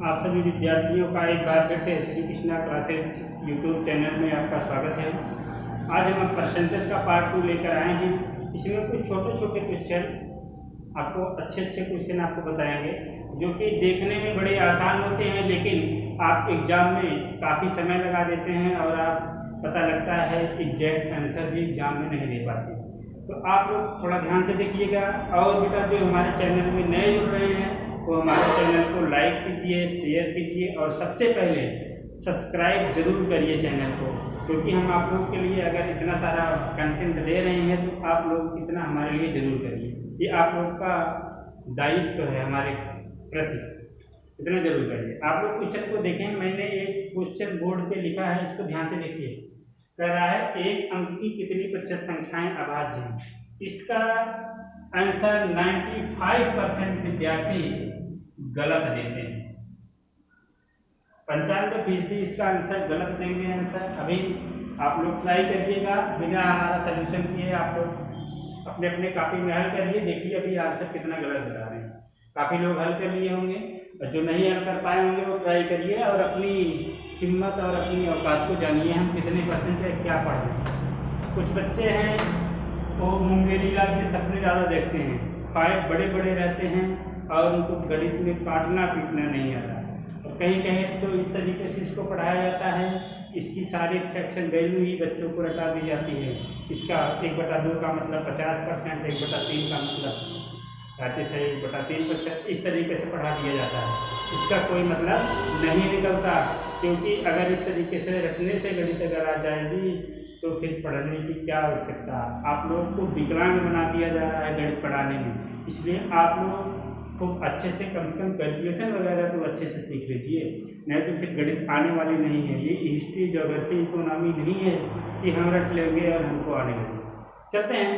आप सभी विद्यार्थियों का एक बार फिर से Shri Krishna classes YouTube channel में आपका स्वागत है। आज हम परसेंटेज का पार्ट 2 लेकर आए हैं। इसमें कुछ छोटे छोटे क्वेश्चन आपको अच्छे क्वेश्चन आपको बताएंगे जो कि देखने में बड़े आसान होते हैं, लेकिन आप एग्ज़ाम में काफ़ी समय लगा देते हैं और आप पता लगता है एग्जैक्ट आंसर भी एग्ज़ाम में नहीं दे पाते। तो आप लोग थोड़ा ध्यान से देखिएगा। और बेटा जो हमारे चैनल में नए जुड़ रहे हैं वो हमारे चैनल को लाइक कीजिए, शेयर कीजिए और सबसे पहले सब्सक्राइब जरूर करिए चैनल को, क्योंकि हम आप लोग के लिए अगर इतना सारा कंटेंट दे रहे हैं तो आप लोग इतना हमारे लिए ज़रूर करिए। ये आप लोग का दायित्व है हमारे प्रति, इतना जरूर करिए। आप लोग क्वेश्चन को देखें, मैंने एक क्वेश्चन बोर्ड पे लिखा है, इसको ध्यान से देखिए। कह रहा है एक अंक की कितनी प्रतिशत संख्याएं अभाज्य हैं। इसका आंसर 95% विद्यार्थी गलत देते हैं। 95% इसका आंसर गलत देंगे। आंसर अभी आप लोग ट्राई करिएगा, बिना हमारा सजेशन किए आप लोग अपने अपने कॉपी में हल करिए। देखिए अभी आंसर कितना गलत बता रहे हैं। काफ़ी लोग हल कर लिए होंगे और जो नहीं हल कर पाए होंगे वो ट्राई करिए और अपनी हिम्मत और अपनी औकात को जानिए, हम कितने परसेंट है क्या पढ़ रहे हैं। कुछ बच्चे हैं वो मुंगेरी लाल के सपने ज़्यादा देखते हैं, फाइव बड़े बड़े रहते हैं और उनको गणित में काटना पीटना नहीं आता। और कहीं कहीं तो इस तरीके से इसको पढ़ाया जाता है, इसकी सारी फ्रैक्शन वैल्यू ही बच्चों को रटा दी जाती है। इसका 1/2 का मतलब 50%, 1/3 का मतलब 1/3%, इस तरीके से पढ़ा दिया जाता है। इसका कोई मतलब नहीं निकलता, क्योंकि अगर इस तरीके से रटने से गणित अगर आ जाएगी तो फिर पढ़ने की क्या आवश्यकता। आप लोग को विकलांग बना दिया जा रहा है गणित पढ़ाने में। इसलिए आप लोग खूब अच्छे से कम कैलकुलेशन वगैरह तो अच्छे से सीख लीजिए, नहीं तो फिर गणित आने वाली नहीं है। ये हिस्ट्री, ज्योग्राफी, इकोनॉमी नहीं है कि हम रट लेंगे और हमको आने लगे। चलते हैं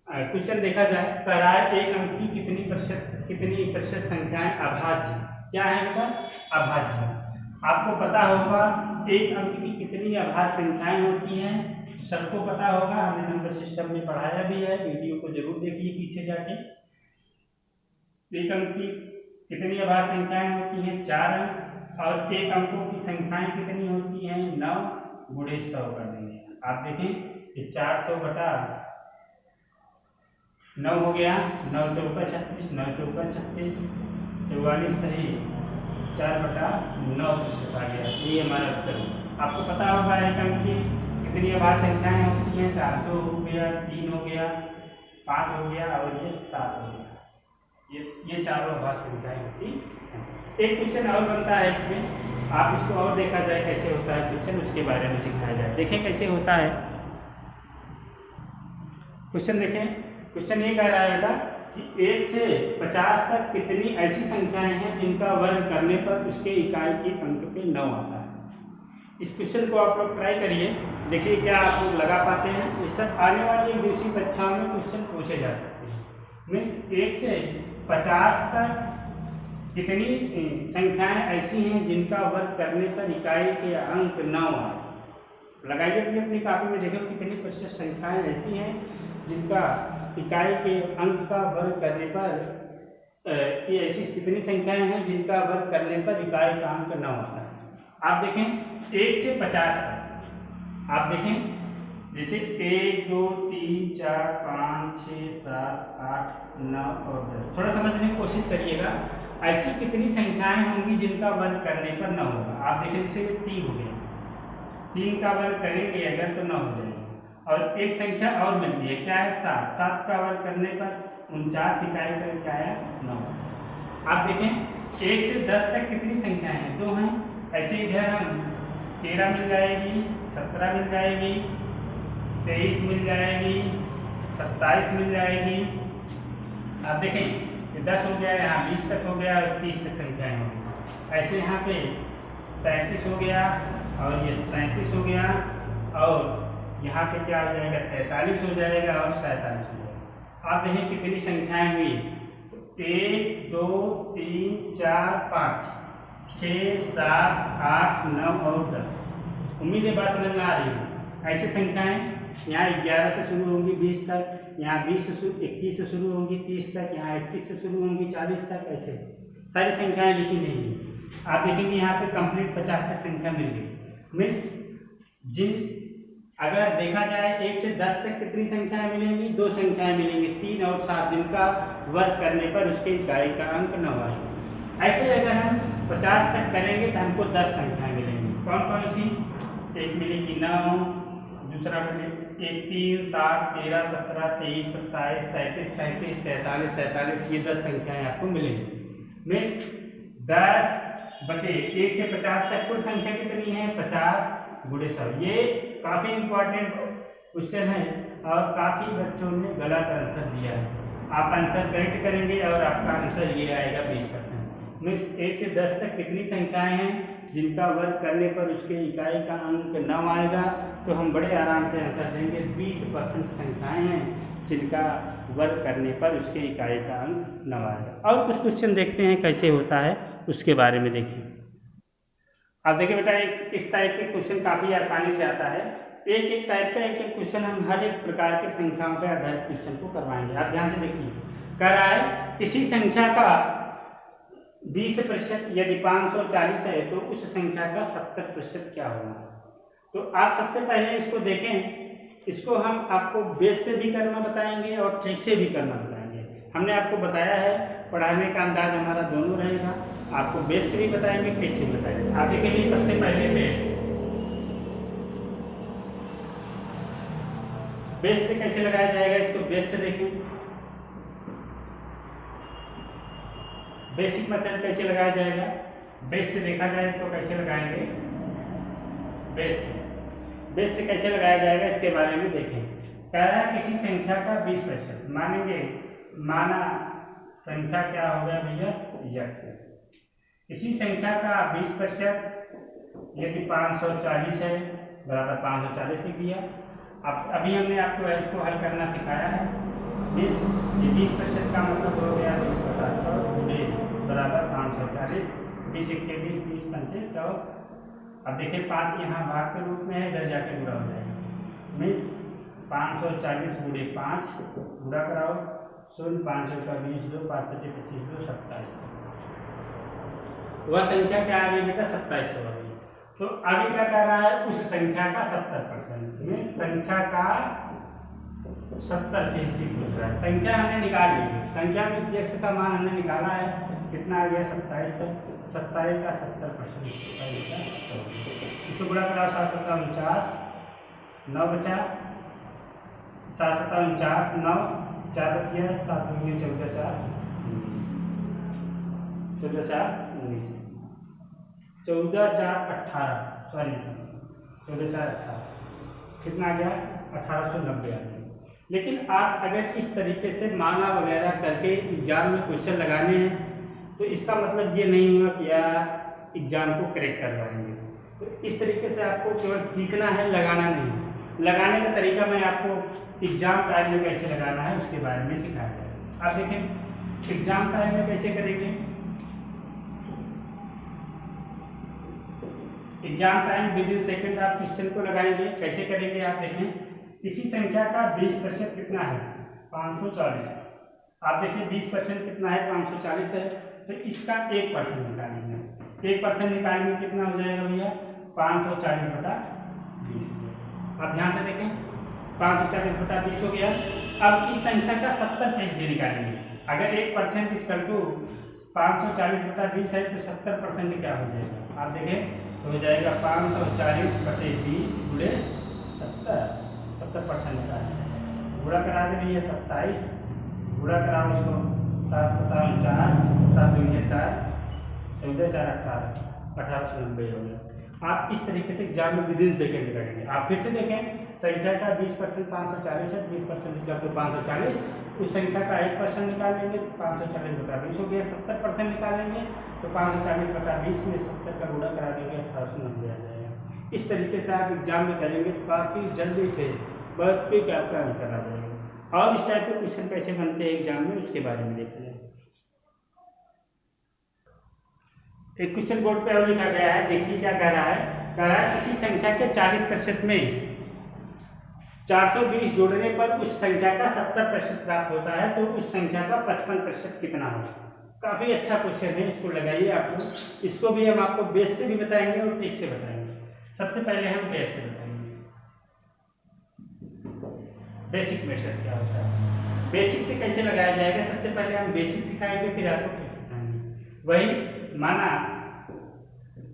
क्वेश्चन देखा जाए। प्राय एक अंक की कितनी प्रतिशत संख्याएं अभाज्य। क्या है बेटा? अभाज्य। आपको पता होगा एक अंक की कितनी अभाज्य संख्याएं होती हैं, सबको पता होगा, हमने नंबर सिस्टम में पढ़ाया भी है। वीडियो को जरूर देखिए पीछे जाके। एक अंक की कितनी अभाज्य संख्याएं होती हैं? 4 अंक। और एक अंकों की संख्याएं कितनी होती हैं? 9 गुणे 100 कर देंगे। आप देखें कि 400 बटा 9 हो गया, 9 चौका 36, 9 चौका 36, 44 सही 4/9 आ गया। ये हमारा उत्तर है। आपको पता होगा एक अंक की कितनी अभाज्य संख्याएं होती हैं? 400 हो गया, 3 हो गया, 5 हो गया और ये 7 हो गया। ये चारों अभाज्य संख्याएं होती हैं। एक क्वेश्चन और बनता है इसमें, आप इसको और देखा जाए कैसे होता है क्वेश्चन, उसके बारे में सिखाया जाए। देखें कैसे होता है क्वेश्चन। देखें क्वेश्चन ये कह रहा है बेटा कि 1 से 50 तक कितनी ऐसी संख्याएं हैं जिनका वर्ग करने पर उसके इकाई के अंक पे 9 आता है। इस क्वेश्चन को आप लोग ट्राई करिए, देखिए क्या आप लोग लगा पाते हैं। ये सब आने वाली दूसरी कक्षाओं में क्वेश्चन पूछे जा सकते हैं। मीन्स 1 से 50 तक कितनी संख्याएं ऐसी हैं जिनका वर्ग करने पर इकाई के अंक 9 आए। लगाइए अपनी कॉपी में, देखो कितनी प्रतिशत संख्याएं ऐसी हैं जिनका इकाई के अंक का वर्ग करने पर ये ऐसी कितनी संख्याएं हैं जिनका वर्ग करने पर इकाई का अंक 9 आता है। आप देखें 1 से 50 तक, आप देखें जैसे 1 2 3 4 5 6 7 8 9 और 10। थोड़ा समझने की कोशिश करिएगा, ऐसी कितनी संख्याएं होंगी जिनका वर्ग करने पर 9 होगा। आप देखें जैसे 3 हो गया, 3 का वर्ग करेंगे अगर तो 9 हो जाएगा। और एक संख्या और मिलती है, क्या है? 7। 7 का वर्ग करने पर 49 इकाई का क्या है? 9। आप देखें 1 से 10 तक कितनी संख्याएं हैं? 2 हैं। ऐसे इधर हम 13 मिल जाएगी, 17 मिल जाएगी, 23 मिल जाएगी, 27 मिल जाएगी। आप देखें ये 10 हो गया, यहाँ 20 तक हो गया और 30 तक संख्याएं होंगी। ऐसे यहाँ पे 35 हो गया और ये 37 हो गया और यहाँ पे क्या हो जाएगा? 43 हो जाएगा और 47 हो जाएगा। आप देखें कितनी संख्याएं हुई? 1 2 3 4 5 6 7 8 9 और 10। उम्मीद है बात समझ में आ रही है। ऐसी संख्याएं यहाँ 11 से शुरू होंगी 20 तक, यहाँ 21 से शुरू होंगी 30 तक, यहाँ 21 से शुरू होंगी 40 तक। ऐसे सारी संख्याएं लिखी नहीं है। आप देखेंगे यहाँ पे कंप्लीट 50 तक संख्या मिल गई। मीन्स जिन अगर देखा जाए 1 से 10 तक कितनी संख्याएं मिलेंगी, 2 संख्याएं मिलेंगी, 3 और 7 दिन का वर्क करने पर उसके इकाई का अंक 9 आएगा। ऐसे अगर हम 50 तक करेंगे तो हमको 10 संख्याएं मिलेंगी। कौन कौन सी? एक मिलेगी 9, दूसरा मिलेगी 1, 3, 7, 13, 17, 23, 27, 33, 37, 43, 47, ये 10 संख्याएं आपको मिलेंगी। मीन्स 10 बटे 1 से 50 तक कुल संख्या कितनी है? 50 गुणे 100। ये काफी इंपॉर्टेंट क्वेश्चन है और काफी बच्चों ने गलत आंसर दिया है। आप आंसर करेक्ट करेंगे और आपका आंसर ये आएगा 20%। मीन्स 1 से 10 तक कितनी संख्याएं हैं जिनका वर्ग करने पर उसके इकाई का अंक 9 आएगा, तो हम बड़े आराम से आंसर देंगे 20% संख्याएं हैं जिनका वर्ग करने पर उसके इकाई का अंक 9 आएगा। और कुछ क्वेश्चन देखते हैं कैसे होता है, उसके बारे में देखिए। आप देखिए बेटा, इस टाइप के क्वेश्चन काफ़ी आसानी से आता है। एक एक टाइप का एक एक क्वेश्चन हम हर एक प्रकार की संख्याओं पर आधारित क्वेश्चन को करवाएंगे। आप ध्यान से देखिए, कह रहा है किसी संख्या का 20% यदि 540 है तो उस संख्या का 70% क्या होगा। तो आप सबसे पहले इसको देखें, इसको हम आपको बेस से भी करना बताएंगे और ट्रिक से भी करना बताएंगे। हमने आपको बताया है पढ़ाने का अंदाज हमारा दोनों रहेगा, आपको बेस से भी बताएंगे, ट्रिक से भी बताएंगे। आगे के लिए सबसे पहले बेस से कैसे लगाया जाएगा, इसको बेस से देखें। बेसिक मेथड कैसे लगाया जाएगा, बेस से देखा जाए तो कैसे लगाएंगे, बेस से कैसे लगाया जाएगा इसके बारे में देखें। कह रहा है किसी संख्या का 20% मानेंगे, माना संख्या क्या हो गया भैया, यक्स। किसी संख्या का 20% यदि 540 है बराबर 540 लिख दिया। अब अभी हमने आपको इसको हल करना सिखाया है। ये 20% का मतलब हो गया 20 बराबर 540, 20 के 20, 20 पंचे 100। अब देखिए 5 यहाँ भाग के रूप में है, इधर जाके गुणा हो जाएगा। मीन्स 540 गुणे 5 गुणा कराओ, 0 500 का 20 दो, 5 25 25 दो, 27। वह संख्या क्या आ गई बेटा, 2700 आ गई। तो आगे क्या कर रहा है, उस संख्या का 70% में संख्या का 70% पूछ रहा है। संख्या हमने निकाल ली, संख्या में x का मान हमने निकाला है, कितना आ गया 2700। 27 का 70% इसको गुणा कराओ, 7 7 49, 9 बचा, 7 7 49, 9 4 बचिया, 7 दूनी 14 4 14 4 19, 14 4 18, सॉरी 14 4 18, कितना आ गया 1890 आ गया। लेकिन आप अगर इस तरीके से माना वगैरह करके एग्जाम में क्वेश्चन लगाने हैं तो इसका मतलब ये नहीं हुआ कि यार एग्जाम को करेक्ट करवाएंगे। तो इस तरीके से आपको केवल सीखना है, लगाना नहीं। लगाने का तरीका मैं आपको एग्जाम टाइम में कैसे लगाना है उसके बारे में सिखाया जाएगा। आप देखें एग्जाम टाइम में कैसे करेंगे। एग्जाम टाइम विदिन सेकंड आप क्वेश्चन को लगाएंगे, कैसे करेंगे आप देखें। किसी संख्या का 20% कितना है, 540। आप देखिए 20% कितना है, 540 है, तो इसका 1% निकालेंगे। 1% निकालने में कितना हो जाएगा भैया, 540 बटा 20। आप ध्यान से देखें 540 बटा 20 हो गया। अब इस संख्या का 70% निकालेंगे। अगर 1% इक्वल टू 540 बटा 20 है तो 70% क्या हो जाएगा, आप देखें तो हो जाएगा 540 बटे 20 गुणे 70% निकालेंगे। गुणा करा दे भैया 27, गुणा कराओ इसको 7 7 49, 7 2 4, 14 4 18, 1890 हो गया। आप इस तरीके से एग्जाम में विदिन सेकेंड करेंगे। आप फिर से देखें संख्या का 20% 540 है, 20% जब तो 540, उस संख्या का 1% निकाल लेंगे, 540 बटा 20 हो गया। 70% निकालेंगे तो 540 बटा 20 में 70 का गुणा करा देंगे, 1890 आ जाएगा। इस तरीके से आप एग्जाम में करेंगे तो काफ़ी जल्दी से बहुत क्विक आपका आंसर आ जाएगा। और इस टाइप के क्वेश्चन कैसे बनते हैं एग्जाम में उसके बारे में देखते हैं। एक क्वेश्चन बोर्ड पे और लिखा गया है, देखिए क्या कह रहा है। कह रहा है किसी संख्या के 40% में 420 जोड़ने पर उस संख्या का 70% प्राप्त होता है तो उस संख्या का 55% कितना होगा। काफ़ी अच्छा क्वेश्चन है, इसको लगाइए आप लोग। इसको भी हम आपको बेस से भी बताएंगे और ट्रिक से बताएंगे। सबसे पहले हम बेस से बताएंगे, बेसिक मेथड क्या होता है, बेसिक से कैसे लगाया जाएगा। सबसे पहले हम बेसिक सिखाएंगे, फिर आपको ट्रिक सिखाएंगे। वही माना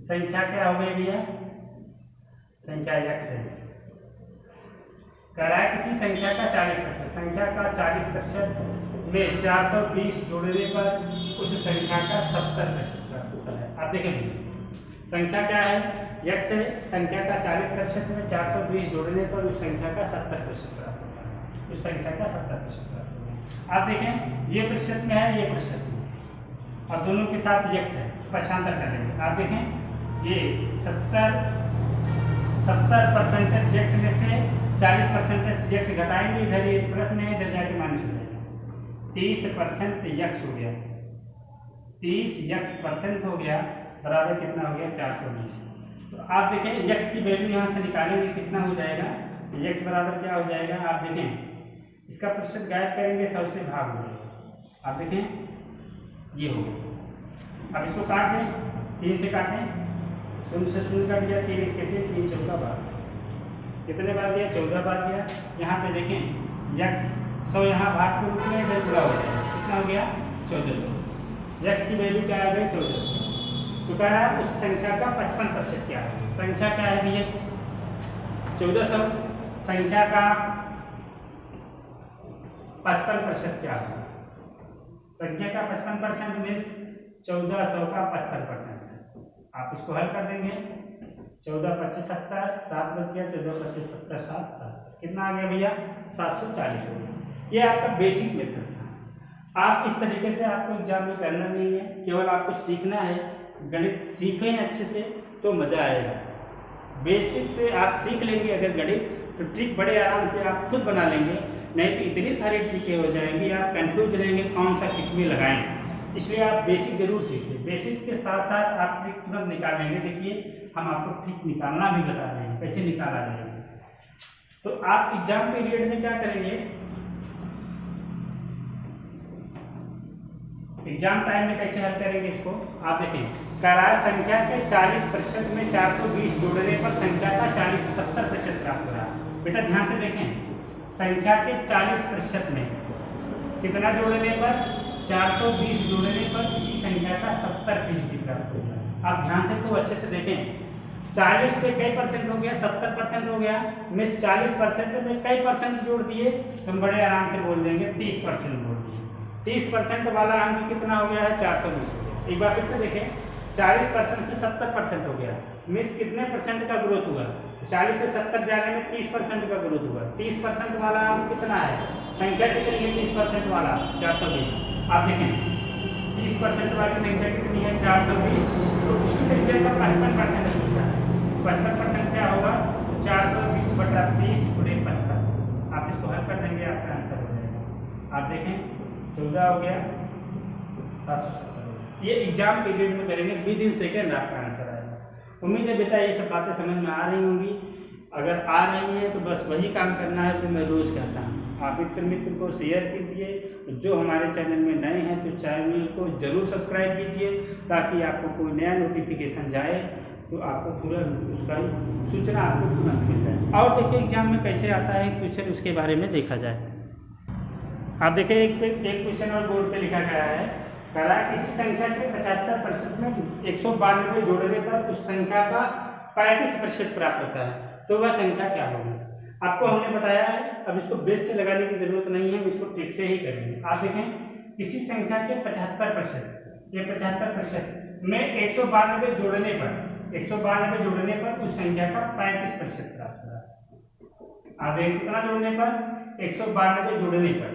संख्या क्या हो गई भैया, संख्या x है, कह रहा है किसी संख्या का 40%, संख्या का 40% में 420 जोड़ने पर उस संख्या का 70% प्राप्त होता है। आप देखेंगे संख्या क्या है, x है, संख्या का 40% में 420 जोड़ने पर उस संख्या का 70% प्राप्त होता है, उस संख्या का 70% प्राप्त होता है। आप देखें ये प्रतिशत में है, ये प्रतिशत में, अब दोनों के साथ x है, पक्षांतर करेंगे। आप देखें ये 70% x में से 40% x घटाएंगे, इधर ये प्लस में है, इधर जाके माइनस हो जाएगा, 30% x हो गया, 30% हो गया बराबर कितना हो गया 420। तो आप देखें x की वैल्यू यहाँ से निकालेंगे कितना हो जाएगा, x बराबर क्या हो जाएगा। आप देखें इसका प्रतिशत गायब करेंगे, 100 से भाग हो जाएगा। आप देखें ये हो गया। अब इसको काट दें, 3 से काटें, 0 से 0 काट दिया, 3 कहते 3 14 बार, कितने बार दिया 14 बार दिया। यहाँ पे देखें x 100 यहाँ भाग के रूप में इधर पूरा हो जाएगा, कितना हो गया 1400। x की वैल्यू क्या आ गई 1400। तो कह रहा है उस संख्या का 55% क्या है, संख्या क्या है भैया 1400, संख्या का 55% क्या है, संख्या का 55% में 1400 का 55%। आप इसको हल कर देंगे, 14 25 70, 7 बच गया, 14 25 70 7, कितना आ गया भैया 740 हो गया। ये आपका बेसिक मेथड था। आप इस तरीके से आपको एग्जाम में करना नहीं है, केवल आपको सीखना है। गणित सीखें अच्छे से तो मजा आएगा। बेसिक से आप सीख लेंगे अगर गणित, तो ट्रिक बड़े आराम से आप खुद बना लेंगे, नहीं तो इतनी सारी ट्रिकें हो जाएंगी, आप कंफ्यूज रहेंगे कौन सा किस में लगाएं। इसलिए आप बेसिक जरूर सीखिए, बेसिक के साथ साथ आप ट्रिक तुरंत निकालेंगे। देखिए हम आपको ट्रिक निकालना भी बता रहे हैं, कैसे निकाला जाएगा। तो आप एग्जाम पीरियड में क्या करेंगे, एग्जाम टाइम में कैसे हल करेंगे इसको। आप देखें करार संख्या के 40% में 420 जोड़ने पर संख्या का 70% प्राप्त हो रहा है। बेटा ध्यान से देखें, संख्या के 40% में कितना जोड़ने पर 420 जोड़ने पर उसी संख्या का 70% प्राप्त हो रहा है। आप ध्यान से तो अच्छे से देखें, 40 से कई परसेंट हो गया 70% हो गया, मिस 40% में कई परसेंट जोड़ दिए, हम बड़े आराम से बोल देंगे 30% जोड़ दिए। 30% वाला अंक कितना हो गया है 420 हो गया। एक बार फिर से देखें, 40% से 70% हो गया, मिस कितने परसेंट का ग्रोथ हुआ, 40 से 70 जाने में 30% का ग्रोथ हुआ। 30% वाला अंक कितना है, संख्या कितनी है 30% वाला 420। आप देखें 30% वाली संख्या कितनी है 420, तो उसी संख्या का 55% होता है। 55% क्या होगा 420/30 × 55। आप इसको हल कर देंगे, आपका आंसर हो जाएगा। आप देखें 14 हो गया 770। ये एग्जाम पीरियड में करेंगे, विदिन सेकेंड आपका आंसर आएगा। उम्मीद है बेटा ये सब बातें समझ में आ रही होंगी। अगर आ रही है तो बस वही काम करना है जो मैं रोज करता हूँ। आप मित्र को शेयर कीजिए, जो हमारे चैनल में नए हैं तो चैनल को जरूर सब्सक्राइब कीजिए, ताकि आपको कोई नया नोटिफिकेशन जाए तो आपको तुरंत उसका सूचना आपको तुरंत मिल जाए। और देखिए एग्जाम में कैसे आता है क्वेश्चन, उसके बारे में देखा जाए। आप देखिए एक क्वेश्चन और बोर्ड पे लिखा गया है, कह रहा है किसी संख्या के 75% में 192 जोड़ने पर उस संख्या का 35% प्राप्त होता है, तो वह संख्या क्या होगी। आपको हमने बताया है, अब इसको बेस से लगाने की जरूरत नहीं है, इसको ट्रिक से ही करेंगे। आप देखें किसी संख्या के 75%, ये 75% में 192 जोड़ने पर उस संख्या का 35% प्राप्त होता है। आप देखें कितना जोड़ने पर 192 जोड़ने पर,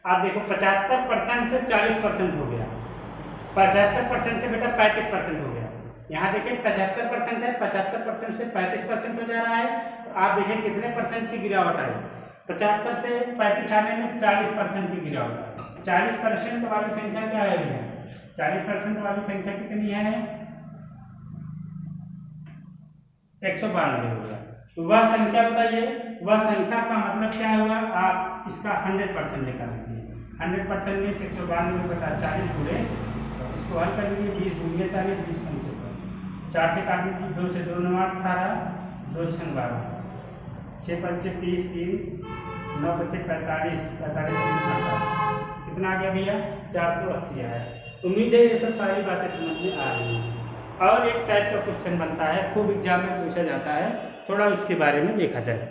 आप देखो 75% से 40% हो गया, 75% से बेटा 35% हो गया। यहाँ देखिए 75% है, 75% से 35% हो जा रहा है, तो आप देखें कितने परसेंट की गिरावट आई, 75 से 35 आने में 40% की गिरावट। 40% वाली संख्या क्या है भैया, 40% वाली संख्या कितनी है 192 हो गया। तो वह संख्या बताइए, वह संख्या का मतलब क्या हुआ, आप इसका 100% निकाल लीजिए। 100% में 192/40 × इसको हल कर लीजिए। 20 दूनी 40, 20 पंचे 100, 4 से काट लीजिए, 2 से 2 9 8 18, 2 6 12, 6 पंचे 30, 3 9 पंचे 45, 45 3 48, कितना आ गया भैया 480 आया। उम्मीद है ये सब सारी बातें समझ में आ रही हैं। और एक टाइप का क्वेश्चन बनता है, खूब एग्जाम में पूछा जाता है, थोड़ा उसके बारे में देखा जाए।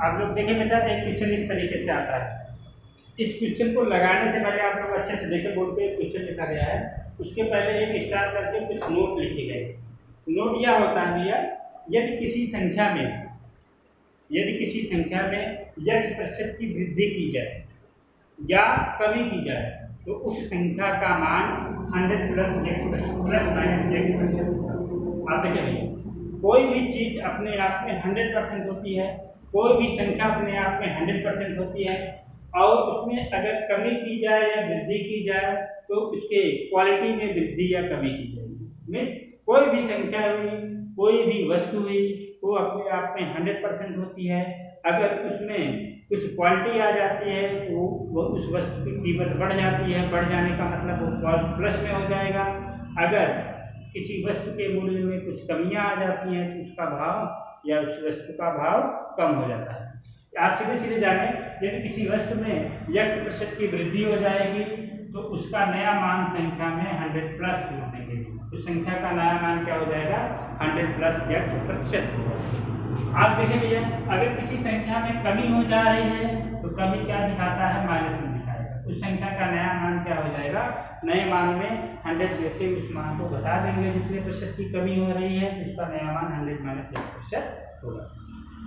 आप लोग देखें बेटा, एक क्वेश्चन इस तरीके से आता है। इस क्वेश्चन को लगाने से पहले आप लोग अच्छे से देखें, बोर्ड पे क्वेश्चन लिखा गया है, उसके पहले एक स्टार करके कुछ नोट लिखे गए। नोट यह होता है भैया, यदि किसी संख्या में x% की वृद्धि की जाए या कमी की जाए तो उस संख्या का मान 100 प्लस माइनस x%। आप देखिए भैया, कोई भी चीज अपने आप में 100% होती है, कोई भी संख्या अपने आप में 100% होती है, और उसमें अगर कमी की जाए या वृद्धि की जाए तो उसके क्वालिटी में वृद्धि या कमी की जाएगी। मीन्स कोई भी संख्या हुई, कोई भी वस्तु हुई, वो अपने आप में 100% होती है। अगर उसमें कुछ क्वालिटी आ जाती है तो वो उस वस्तु की कीमत बढ़ जाती है, बढ़ जाने का मतलब वो प्लस में हो जाएगा। अगर किसी वस्तु के मूल्य में कुछ कमियां आ जाती हैं तो उसका भाव या उस वस्तु का भाव कम हो जाता है। आप सीधे सीधे जाने, यदि किसी वस्तु में x% की वृद्धि हो जाएगी तो उसका नया मान संख्या में 100 प्लस होने के लिए उस संख्या का नया मान क्या हो जाएगा 100 प्लस x%। आप देखें भैया, अगर किसी संख्या में कमी हो जा रही है तो कमी क्या दिखाता है, माइनस में दिखाएगा। उस संख्या का नया मान क्या हो जाएगा, नए मान में 100 जैसे उस मान को घटा देंगे जितने प्रतिशत की कमी हो रही है तो उसका नया मान 100 माइनस 1% होगा।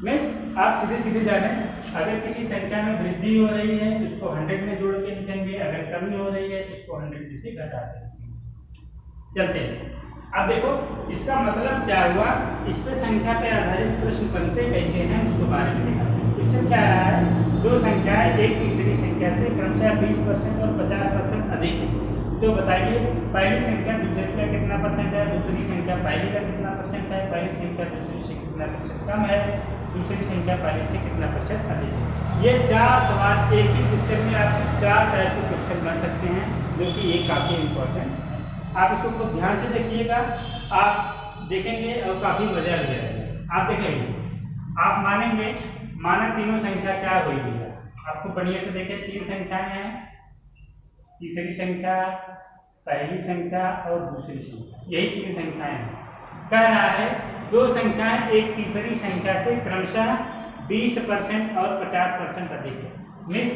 मीन्स आप सीधे सीधे जाने, अगर किसी संख्या में वृद्धि हो रही है तो उसको 100 में जोड़ के लिखेंगे, अगर कमी हो रही है तो उसको 100 में से घटा देंगे। चलते हैं, अब देखो इसका मतलब क्या हुआ, इस पे संख्या पे आधारित प्रश्न बनते कैसे हैं उसके बारे में देखा। क्वेश्चन क्या रहा है, दो संख्याएं एक तीसरी संख्या से क्रमशः 20% और 50% अधिक है, तो बताइए पहली संख्या दूसरी का कितना परसेंट है, दूसरी संख्या पहली का कितना परसेंट है, पहली संख्या दूसरी से कितना परसेंट कम है, दूसरी संख्या पहली से कितना परसेंट अधिक है। ये 4 सवाल एक ही क्वेश्चन में आप 4 टाइप के क्वेश्चन बन सकते हैं, जो कि ये काफी इम्पोर्टेंट है। आप इसको खूब ध्यान से देखिएगा, आप देखेंगे और काफी मजा भी आएगा। आप देखेंगे, आप मानेंगे, माना तीनों संख्या क्या हुई है, आपको बढ़िया से देखें, 3 संख्याएं हैं, तीसरी संख्या, पहली संख्या और दूसरी संख्या, यही 3 संख्याएं हैं। कह रहा है दो संख्याएं एक तीसरी संख्या से क्रमशः 20% और 50% अधिक है। मीन्स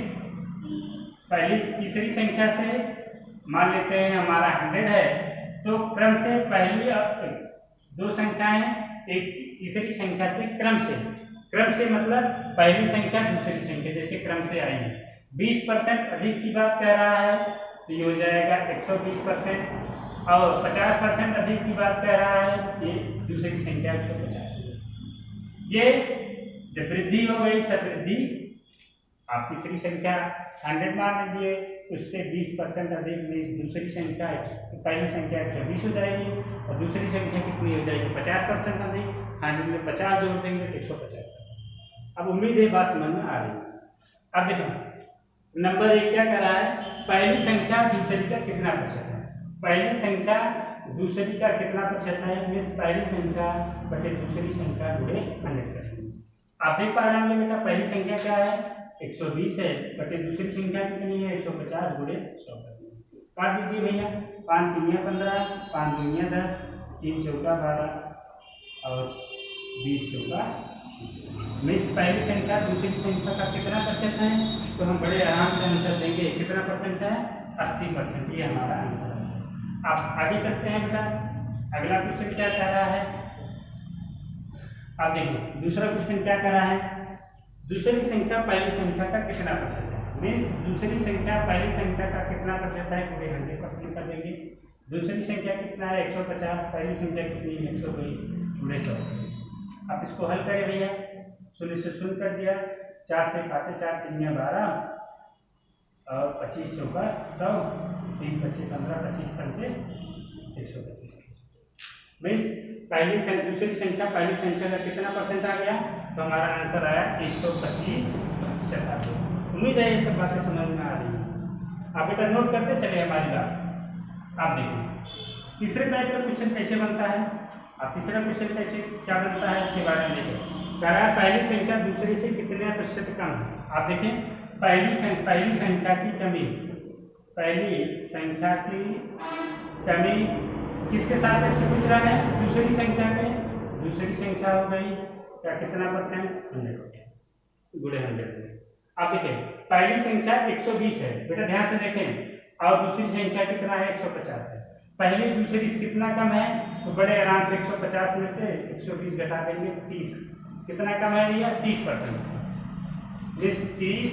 पहली तीसरी संख्या से मान लेते हैं हमारा 100 है, तो क्रम से पहली दो संख्याएं एक तीसरी संख्या से क्रम से मतलब पहली संख्या दूसरी संख्या जैसे क्रम से आएंगे। 20% अधिक की बात कह रहा है तो ये हो जाएगा 120%, और 50% अधिक की बात कह रहा है ये दूसरी संख्या 150। ये जब वृद्धि हो गई सवृद्धि, आप तीसरी संख्या 100 मान लीजिए, उससे 20% अधिक दूसरी संख्या पहली संख्या 120 हो जाएगी, और दूसरी संख्या कितनी हो जाएगी 50% अधिक, 100 में 50 जोड़ देंगे तो 150। अब उम्मीद है बात समझ में आ रही है। अब देखो नंबर 1 क्या कर रहा है, पहली संख्या दूसरी का कितना प्रतिशत है, पहली संख्या दूसरी का कितना प्रतिशत है, मीन्स पहली संख्या बटे दूसरी संख्या गुणे 100%। आप देख पा रहे होंगे बेटा, पहली संख्या क्या है 120 है, बटे दूसरी संख्या कितनी है 150 गुणे 100%। काट दीजिए भैया, 5 दूनिया 15, 5 दूनिया 10, 3 चौका 12 और 20 चौका। मीन्स पहली संख्या दूसरी संख्या का कितना प्रतिशत है, तो हम बड़े आराम से आंसर देंगे, कितना परसेंट है 80%, ये हमारा आंसर है। आप आगे चलते हैं बेटा, अगला क्वेश्चन क्या कह रहा है, आप देखिए दूसरा क्वेश्चन क्या कह रहा है, दूसरी संख्या पहली संख्या का कितना प्रतिशत है, मीन्स दूसरी संख्या पहली संख्या का कितना प्रतिशत है पूरे 100% कर देंगे। दूसरी संख्या कितना है 150, पहली संख्या कितनी है 120 गुणे 100। आप इसको हल करें भैया, शून्य से शून्य कर दिया, 4 से काटे, 4 3 12 और 25 चौका 100, 3 25 15, 25 पंचे 125। मीन्स पहली संख्या दूसरी संख्या पहली संख्या का कितना परसेंट आ गया, तो हमारा आंसर आया 125%। उम्मीद है ये सब बातें समझ में आ रही है। आप बेटा नोट करते चले हमारी बात। आप देखिए तीसरे टाइप का क्वेश्चन कैसे बनता है। अब तीसरा क्वेश्चन कैसे क्या बनता है इसके बारे में देखें। कह रहा है पहली संख्या दूसरे से कितने प्रतिशत कम है। आप देखें पहली संख्या की कमी, पहली संख्या की कमी किसके साथ अच्छे पूछ रहा है, दूसरी संख्या में। दूसरी संख्या हो गई क्या, कितना परसेंट, 100 गुणे 100 में। आप देखें पहली संख्या 120 है बेटा, ध्यान से देखें, और दूसरी संख्या कितना है, 150 है। पहली दूसरी से कितना कम है, तो बड़े आराम से 150 में से 120 घटा देंगे 30, कितना कम है भैया, 30%। 30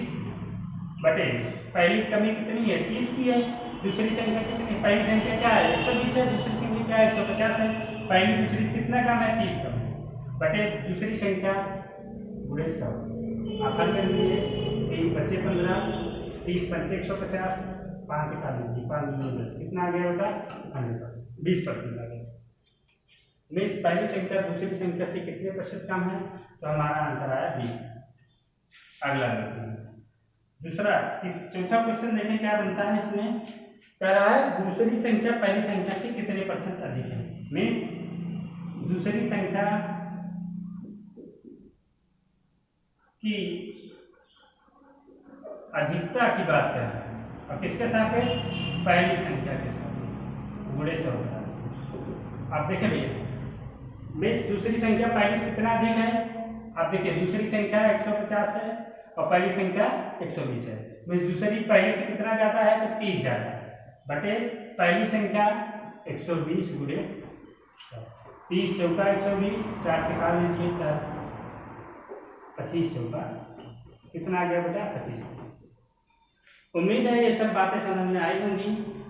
बटे पहली कमी कितनी है, 30 की है। दूसरी संख्या कितनी, पहली संख्या क्या है 120 है, दूसरी संख्या क्या है 150 है। पहली दूसरी से कितना कम है, 30 कम है, बटे दूसरी संख्या गुणे 100। आप हल कर लीजिए, 3 बचे 15, 30 पंचे 150, 5 से काट लीजिए, 5 गुणे 10 कितना आ गया होगा, 20% आ गया। मीन्स पहली संख्या दूसरी संख्या से कितने प्रतिशत कम है, तो हमारा आंसर आया 20। अगला देखिए दूसरा, चौथा क्वेश्चन देखें क्या बनता है। इसमें कह रहा है दूसरी संख्या पहली संख्या से कितने % अधिक है। मीन्स दूसरी संख्या की अधिकता की बात कर रहे हैं, और किसके साथ है, पहली संख्या के साथ, गुणे 100। आप देखें भैया मीन्स दूसरी संख्या पहली से कितना अधिक है। आप देखिए दूसरी संख्या 150 है और पहली संख्या 120 है। मीन्स दूसरी पहली से कितना जाता है, तो 30 जाता है, बटे पहली संख्या 120 गुणे 30 चौका 120, 4 से काट लीजिए 4, 25 चौका कितना आ गया बेटा, 25। उम्मीद है ये सब बातें समझ में आई होंगी।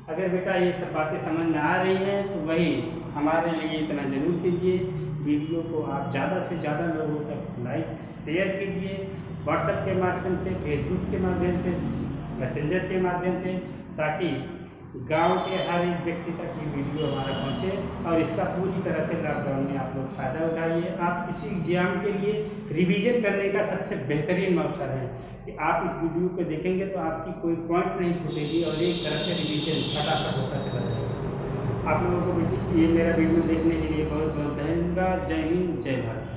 अगर बेटा ये सब बातें समझ में आ रही हैं तो वही हमारे लिए इतना जरूर कीजिए, वीडियो को आप ज़्यादा से ज़्यादा लोगों तक लाइक शेयर कीजिए, व्हाट्सएप के माध्यम से, फेसबुक के माध्यम से, मैसेंजर के माध्यम से, ताकि गांव के हर एक व्यक्ति तक ये वीडियो हमारा पहुंचे और इसका पूरी तरह से लॉकडाउन में आप लोग फायदा उठाइए। आप किसी एग्जाम के लिए रिवीजन करने का सबसे बेहतरीन अवसर है कि आप इस वीडियो को देखेंगे तो आपकी कोई पॉइंट नहीं छूटेगी और एक तरह से रिवीजन फटाफट होता चला जाएगा। आप लोगों को ये मेरा वीडियो देखने के लिए बहुत बहुत धन्यवाद। जय हिंद, जय भारत।